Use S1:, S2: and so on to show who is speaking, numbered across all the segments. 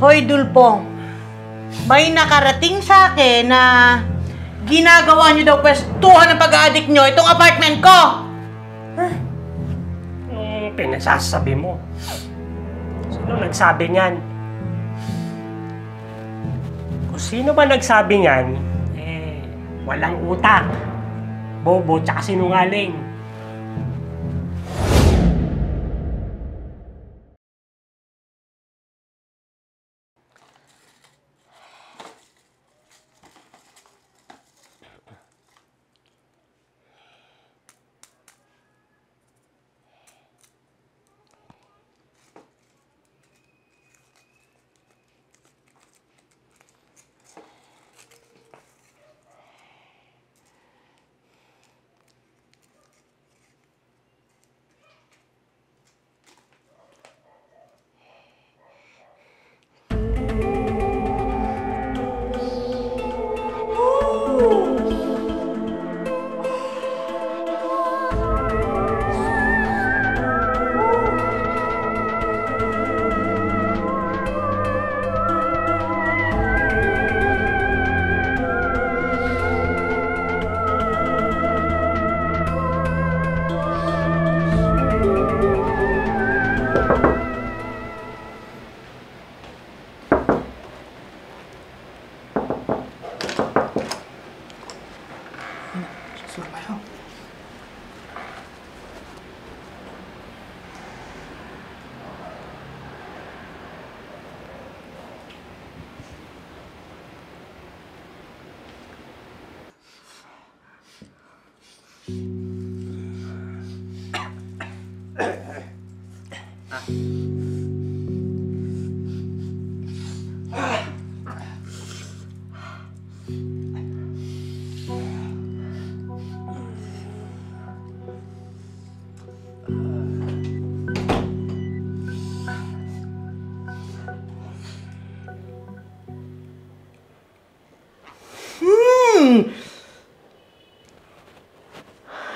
S1: Hoy, Dulpo. May nakarating sa akin na ginagawa niyo daw pwestuhan ng pag-a-addict niyo itong apartment ko.
S2: Anong pinasasabi mo? Sino nagsabi niyan? Kung sino ba nagsabi niyan, walang utak. Bobo tsaka sinungaling.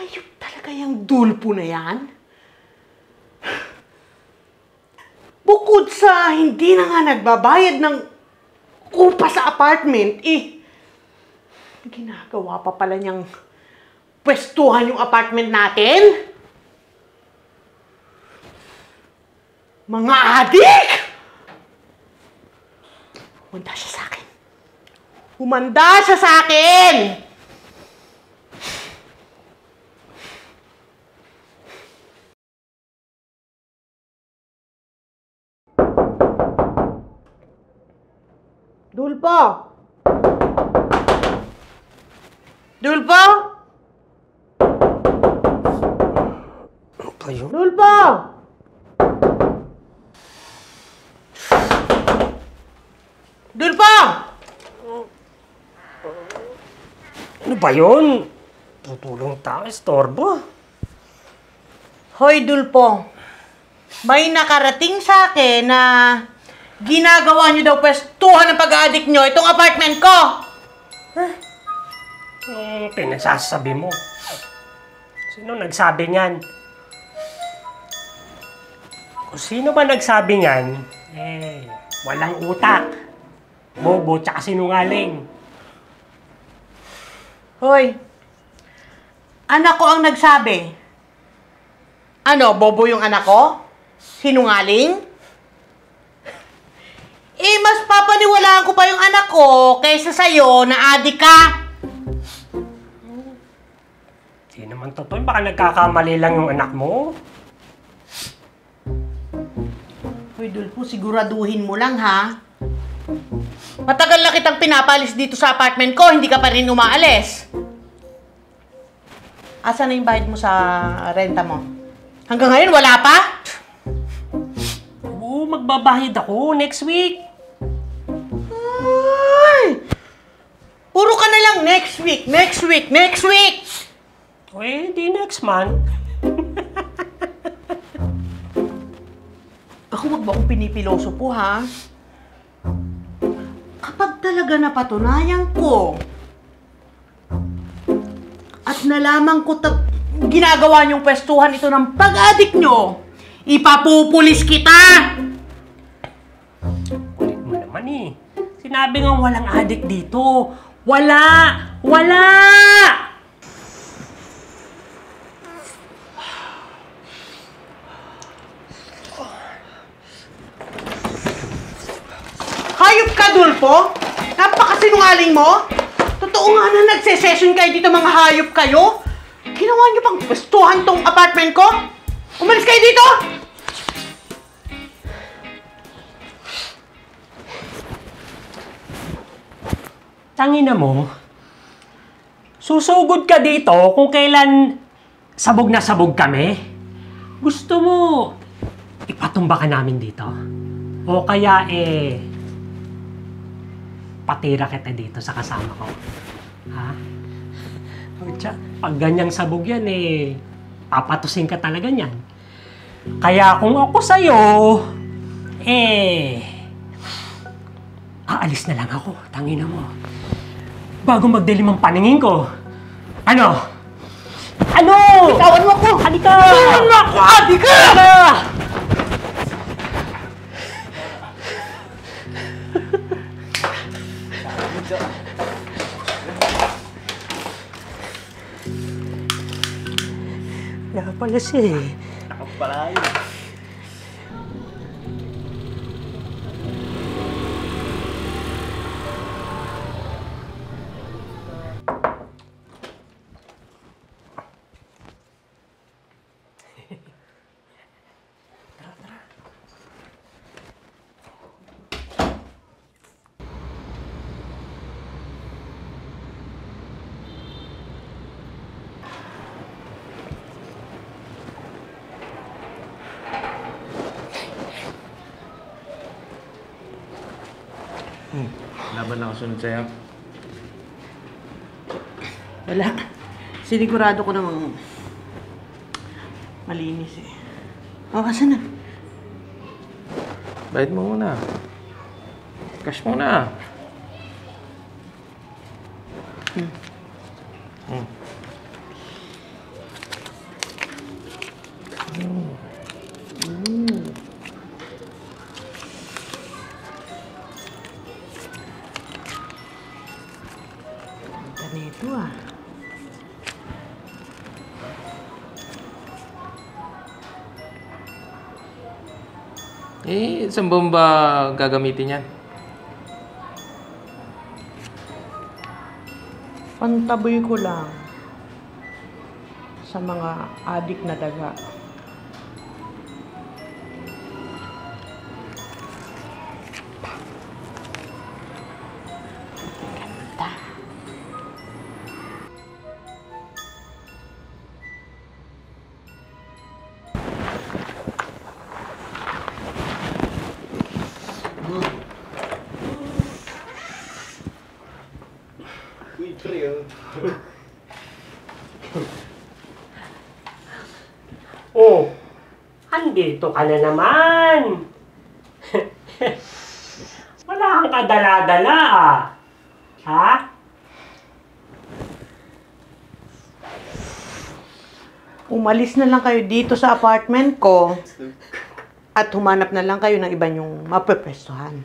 S1: Ayop talaga yung Dulpo na yan. Bukod sa hindi na nga nagbabayad ng upa sa apartment, ginagawa pa pala niyang pwestuhan yung apartment natin? Mga adik! Humanda siya sa akin. Humanda siya sa akin! Dulpo! Dulpo!
S2: Ano kayo?
S1: Dulpo! Dulpo!
S2: Ano ba yun? Tutulong tao, istorbo.
S1: Hoy, Dulpo. May nakarating sa akin na ginagawa niyo daw pwestuhan ng pag-a-addict niyo itong apartment ko.
S2: Anong pinasasabi mo? Sino nagsabi niyan? Kung sino ba nagsabi niyan, walang utak. Bobo tsaka sinungaling.
S1: Hoy, anak ko ang nagsabi. Ano, bobo yung anak ko? Sinungaling? Mas papaniwalaan ko pa yung anak ko kaysa sa'yo na adik ka.
S2: Hindi naman totoo. Baka nagkakamali lang yung anak mo.
S1: Hoy, Dulpo, siguraduhin mo lang, ha? Matagal na kitang pinapalis dito sa apartment ko, hindi ka pa rin umaalis. Asan na yung bayad mo sa renta mo? Hanggang ngayon, wala pa?
S2: Oo, magbabayad ako next week.
S1: Ay! Puro ka na lang next week, next week, next week!
S2: Di next month.
S1: Ako, wag ba akong pinipiloso po, ha? Kapag talaga napatunayan ko at nalaman ko ginagawa niyong pwestuhan ito ng pag-adik nyo, ipapupulis kita!
S2: Kulit mo naman eh. Sinabi nga walang adik dito. Wala! Wala!
S1: Hayop ka, Dulpo? Napakasinungaling mo? Totoo nga na nagse-session kayo dito, mga hayop kayo? Ginawa niyo pang pwestuhan tong apartment ko? Umalis kayo dito!
S2: Tangina mo, susugod ka dito kung kailan sabog na sabog kami? Gusto mo ipatumba ka namin dito? O kaya patira kita dito sa kasama ko? Ha? Pucha, pag ganyang sabog yan papatusin ka talaga niyan. Kaya kung ako sa'yo, aalis na lang ako, tangina mo. Bago magdilim ang paningin ko. Ano? Ano?
S1: Bitawan mo ako!
S2: Halika!
S1: Bitawan mo ako! Adi ka!
S2: Ano? Wala pala siya eh.
S3: Nakapalayo. Laban na kasunod sa'yo.
S1: Wala. Sinigurado ko namang malinis eh. O, kasan na?
S3: Bayad mo muna. Cash muna.
S1: Ganito ah.
S3: Saan ba gagamitin yan?
S1: Pantaboy ko lang sa mga adik na daga.
S2: Oh, andito ka na naman. Wala kang kadala-dala ah. Ha?
S1: Umalis na lang kayo dito sa apartment ko at humanap na lang kayo ng iba niyong mapepwestuhan.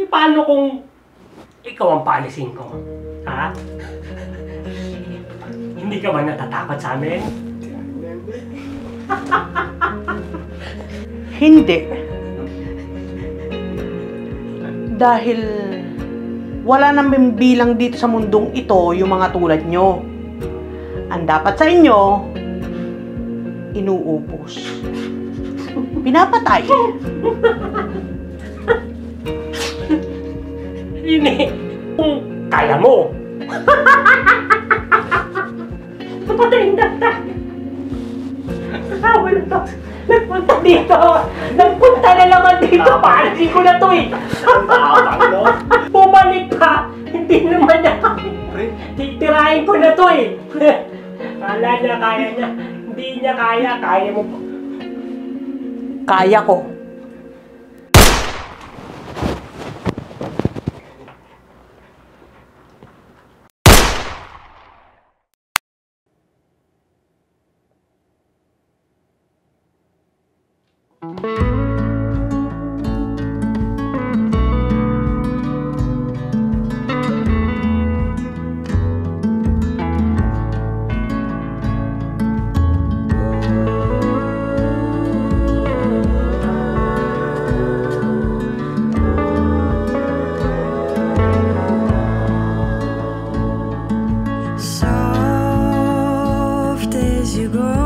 S2: Paano kung ikaw ang paalisin ko? Ha? Hindi ka ba natatakot sa amin?
S1: Hindi. Dahil wala nang bilang dito sa mundong ito yung mga tulad nyo. Ang dapat sa inyo, inuubos. Pinapatay.
S2: Hindi. Kung kaya mo. Napatayin na tayo. Wala to. Nagpunta dito. Nagpunta na naman dito. Paalisin ko na to eh. Bumalik ka. Hindi naman na. Titirahin ko na to eh. Kala niya kaya niya. Hindi niya kaya. Kaya mo.
S1: Kaya ko.
S4: Soft as you go.